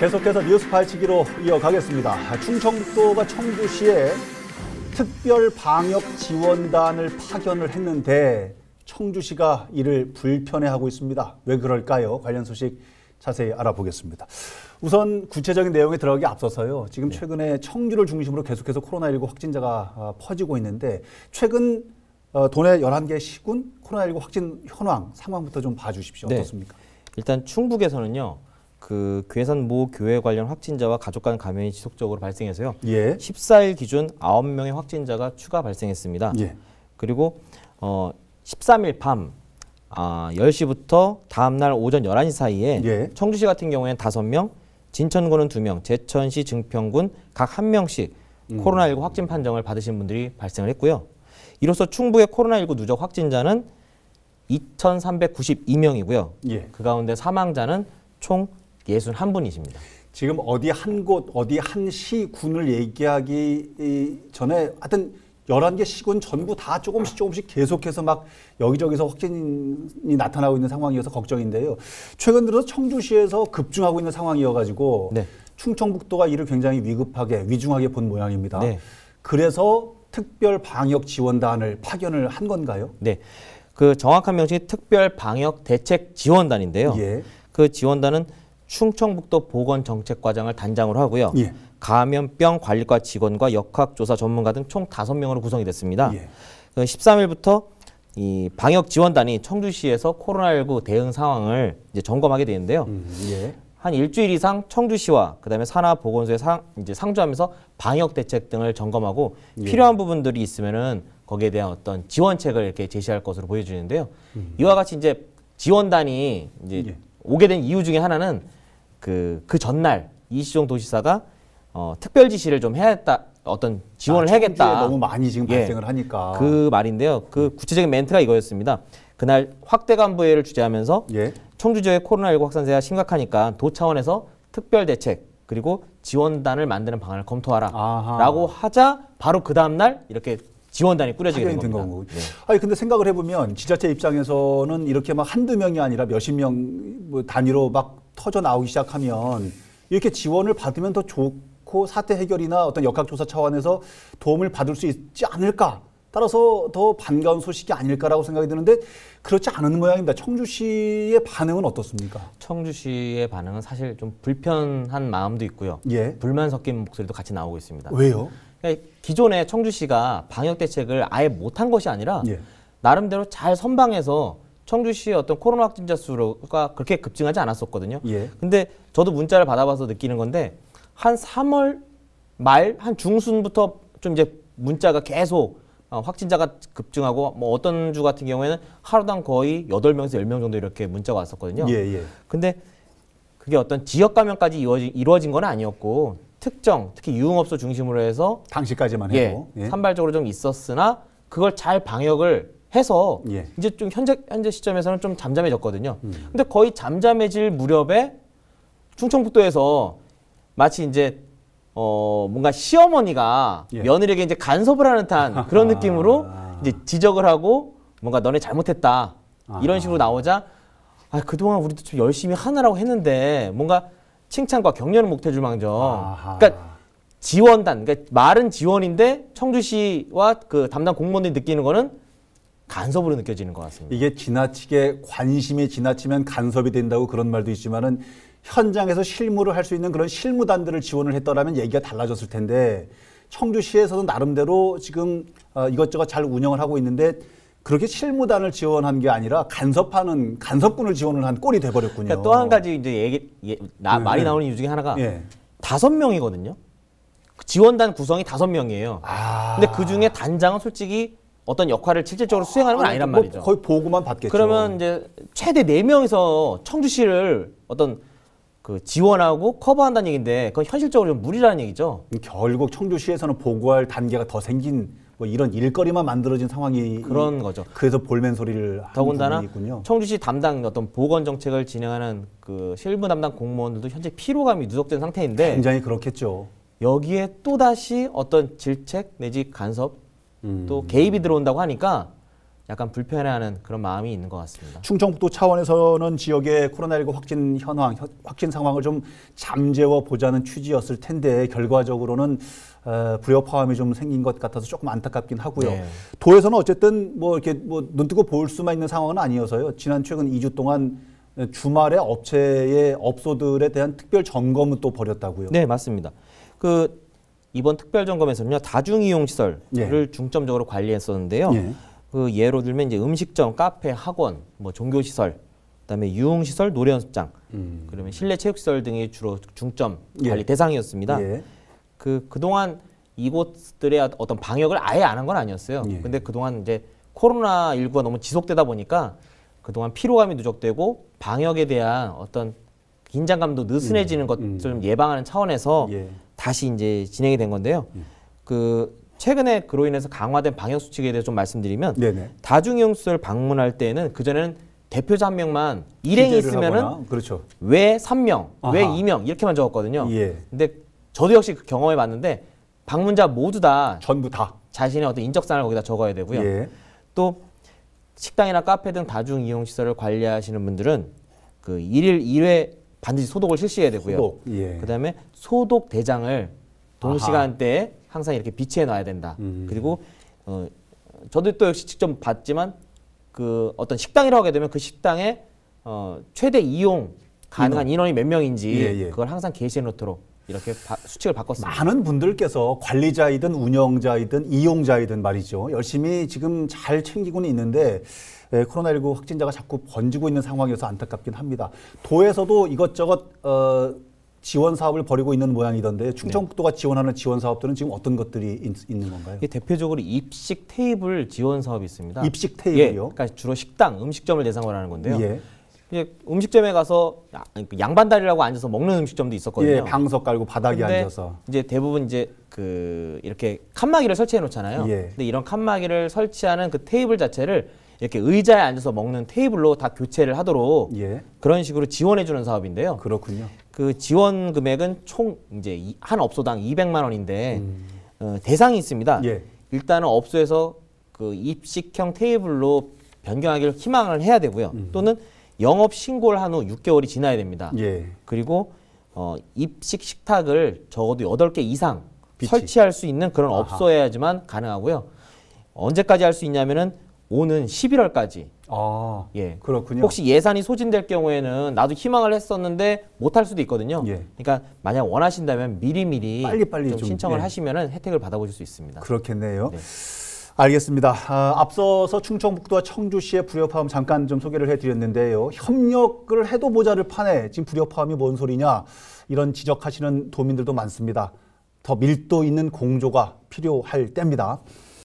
계속해서 뉴스 파헤치기로 이어가겠습니다. 충청북도가 청주시에 특별 방역 지원단을 파견을 했는데 청주시가 이를 불편해하고 있습니다. 왜 그럴까요? 관련 소식 자세히 알아보겠습니다. 우선 구체적인 내용에 들어가기 앞서서요. 지금 최근에 청주를 중심으로 계속해서 코로나19 확진자가 퍼지고 있는데 최근 도내 11개 시군 코로나19 확진 현황 상황부터 좀 봐주십시오. 어떻습니까? 일단 충북에서는요. 그 괴산 모 교회 관련 확진자와 가족 간 감염이 지속적으로 발생해서요. 14일 기준 9명의 확진자가 추가 발생했습니다. 그리고 13일 밤 10시부터 다음날 오전 11시 사이에 청주시 같은 경우에는 5명, 진천군은 2명, 제천시, 증평군 각 1명씩 코로나19 확진 판정을 받으신 분들이 발생을 했고요. 이로써 충북의 코로나19 누적 확진자는 2,392명이고요. 그 가운데 사망자는 총 61분이십니다. 지금 어디 한 곳, 어디 한 시군을 얘기하기 전에 하여튼 11개 시군 전부 다 조금씩 계속해서 막 여기저기서 확진이 나타나고 있는 상황이어서 걱정인데요. 최근 들어서 청주시에서 급증하고 있는 상황이어가지고 충청북도가 이를 굉장히 위급하게, 위중하게 본 모양입니다. 그래서 특별 방역 지원단을 파견을 한 건가요? 네. 그 정확한 명칭이 특별 방역 대책 지원단인데요. 그 지원단은 충청북도 보건정책과장을 단장으로 하고요. 감염병 관리과 직원과 역학조사 전문가 등 총 5명으로 구성이 됐습니다. 13일부터 이 방역 지원단이 청주시에서 코로나19 대응 상황을 이제 점검하게 되는데요. 한 일주일 이상 청주시와 그다음에 산하보건소에 이제 상주하면서 방역 대책 등을 점검하고 필요한 부분들이 있으면은 거기에 대한 어떤 지원책을 이렇게 제시할 것으로 보여지는데요. 이와 같이 이제 지원단이 이제 오게 된 이유 중에 하나는 그 전날 이시종 도지사가 특별 지시를 좀 해야겠다, 어떤 지원을 해야겠다. 너무 많이 지금 발생을 하니까. 그 말인데요. 그 구체적인 멘트가 이거였습니다. 그날 확대 간부회의를 주재하면서 청주 지역의 코로나19 확산세가 심각하니까 도 차원에서 특별 대책 그리고 지원단을 만드는 방안을 검토하라라고 하자 바로 그 다음 날 이렇게 지원단이 꾸려지게 된 겁니다. 아니 근데 생각을 해보면 지자체 입장에서는 이렇게 막 한두 명이 아니라 몇십 명 뭐 단위로 막 터져 나오기 시작하면 이렇게 지원을 받으면 더 좋고 사태 해결이나 어떤 역학조사 차원에서 도움을 받을 수 있지 않을까. 따라서 더 반가운 소식이 아닐까라고 생각이 드는데 그렇지 않은 모양입니다. 청주시의 반응은 어떻습니까? 청주시의 반응은 사실 좀 불편한 마음도 있고요. 불만 섞인 목소리도 같이 나오고 있습니다. 왜요? 그러니까 기존에 청주시가 방역 대책을 아예 못한 것이 아니라 나름대로 잘 선방해서 청주시의 어떤 코로나 확진자 수가 그렇게 급증하지 않았었거든요. 근데 저도 문자를 받아봐서 느끼는 건데 한 3월 말, 한 중순부터 좀 이제 문자가 계속 확진자가 급증하고 뭐 어떤 주 같은 경우에는 하루당 거의 8명에서 10명 정도 이렇게 문자가 왔었거든요. 근데 그게 어떤 지역 감염까지 이루어진 건 아니었고 특정, 특히 유흥업소 중심으로 해서 당시까지만 해도 산발적으로 좀 있었으나 그걸 잘 방역을 해서 이제 좀 현재 시점에서는 좀 잠잠해졌거든요. 근데 거의 잠잠해질 무렵에 충청북도에서 마치 이제 뭔가 시어머니가 며느리에게 이제 간섭을 하는 듯한 그런 느낌으로 이제 지적을 하고 뭔가 너네 잘못했다 이런 식으로 나오자 그동안 우리도 좀 열심히 하느라고 했는데 뭔가 칭찬과 격려는 못해줄 망정. 그러니까 지원단, 그러니까 말은 지원인데 청주시와 그 담당 공무원들이 느끼는 거는 간섭으로 느껴지는 것 같습니다. 이게 지나치게 관심이 지나치면 간섭이 된다고 그런 말도 있지만은 현장에서 실무를 할 수 있는 그런 실무단들을 지원을 했더라면 얘기가 달라졌을 텐데 청주시에서도 나름대로 지금 이것저것 잘 운영을 하고 있는데 그렇게 실무단을 지원한 게 아니라 간섭하는 간섭군을 지원을 한 꼴이 돼버렸군요. 그러니까 또 한 가지 이제 말이 나오는 이유 중에 하나가 5명이거든요. 지원단 구성이 5명이에요. 근데 그 중에 단장은 솔직히 어떤 역할을 실질적으로 수행하는 건 아니란 말이죠. 거의 보고만 받겠죠. 그러면 이제 최대 4명이서 청주시를 어떤 그 지원하고 커버한다는 얘기인데 그건 현실적으로 좀 무리라는 얘기죠. 결국 청주시에서는 보고할 단계가 더 생긴 뭐 이런 일거리만 만들어진 상황이 그런 거죠. 그래서 볼멘 소리를 더군다나 있군요. 청주시 담당 어떤 보건 정책을 진행하는 그 실무 담당 공무원들도 현재 피로감이 누적된 상태인데 굉장히 그렇겠죠. 여기에 또 다시 어떤 질책 내지 간섭 또 개입이 들어온다고 하니까 약간 불편해하는 그런 마음이 있는 것 같습니다. 충청북도 차원에서는 지역의 코로나19 확진 현황, 확진 상황을 좀 잠재워 보자는 취지였을 텐데 결과적으로는 불협화음이 좀 생긴 것 같아서 조금 안타깝긴 하고요. 네. 도에서는 어쨌든 뭐 이렇게 뭐 눈뜨고 볼 수만 있는 상황은 아니어서요. 지난 최근 2주 동안 주말에 업체의 업소들에 대한 특별 점검은 또 벌였다고요. 네, 맞습니다. 이번 특별 점검에서는요, 다중이용 시설을 중점적으로 관리했었는데요. 예로 들면 이제 음식점, 카페, 학원, 뭐 종교시설, 그다음에 유흥시설, 노래연습장, 그러면 실내 체육시설 등이 주로 중점 관리 대상이었습니다. 그동안 이곳들의 어떤 방역을 아예 안 한 건 아니었어요. 근데 그동안 이제 코로나19가 너무 지속되다 보니까 그동안 피로감이 누적되고 방역에 대한 어떤 긴장감도 느슨해지는 것을 좀 예방하는 차원에서 다시 이제 진행이 된 건데요. 최근에 그로 인해서 강화된 방역 수칙에 대해서 좀 말씀드리면 다중이용시설 방문할 때는 그전에는 대표자 한 명만 일행이 있으면은 그렇죠. 왜 3명, 왜 2명 이렇게만 적었거든요. 근데 저도 역시 그 경험해 봤는데 방문자 모두 다 전부 다 자신의 어떤 인적사항을 거기다 적어야 되고요. 또 식당이나 카페 등 다중이용시설을 관리하시는 분들은 그 1일 1회 반드시 소독을 실시해야 되고요. 그다음에 소독 대장을 동시간대에 항상 이렇게 비치해 놔야 된다. 그리고 저도 또 역시 직접 봤지만 그 어떤 식당이라고 하게 되면 그 식당에 최대 이용 가능한 인원이 몇 명인지 그걸 항상 게시해 놓도록 이렇게 수칙을 바꿨습니다. 많은 분들께서 관리자이든 운영자이든 이용자이든 말이죠. 열심히 지금 잘 챙기고는 있는데 코로나19 확진자가 자꾸 번지고 있는 상황이어서 안타깝긴 합니다. 도에서도 이것저것 지원 사업을 벌이고 있는 모양이던데 충청북도가 지원하는 지원 사업들은 지금 어떤 것들이 있는 건가요? 대표적으로 입식 테이블 지원 사업이 있습니다. 입식 테이블이요? 그러니까 주로 식당, 음식점을 대상으로 하는 건데요. 음식점에 가서 양반다리라고 앉아서 먹는 음식점도 있었거든요. 방석 깔고 바닥에 앉아서. 이제 대부분 이제 이렇게 칸막이를 설치해 놓잖아요. 근데 이런 칸막이를 설치하는 그 테이블 자체를 이렇게 의자에 앉아서 먹는 테이블로 다 교체를 하도록 그런 식으로 지원해 주는 사업인데요. 그렇군요. 그 지원 금액은 총 이제 한 업소당 200만 원인데 대상이 있습니다. 일단은 업소에서 그 입식형 테이블로 변경하기를 희망을 해야 되고요. 또는 영업 신고를 한 후 6개월이 지나야 됩니다. 그리고 입식 식탁을 적어도 8개 이상 설치할 수 있는 그런 업소여야지만 가능하고요. 언제까지 할 수 있냐면은 오는 11월까지. 그렇군요. 혹시 예산이 소진될 경우에는 나도 희망을 했었는데 못할 수도 있거든요. 그러니까 만약 원하신다면 미리미리 빨리 좀 신청을 하시면은 혜택을 받아보실 수 있습니다. 그렇겠네요. 알겠습니다. 앞서서 충청북도와 청주시의 불협화음 잠깐 좀 소개를 해드렸는데요. 협력을 해도 모자를 파네. 지금 불협화음이 뭔 소리냐. 이런 지적하시는 도민들도 많습니다. 더 밀도 있는 공조가 필요할 때입니다.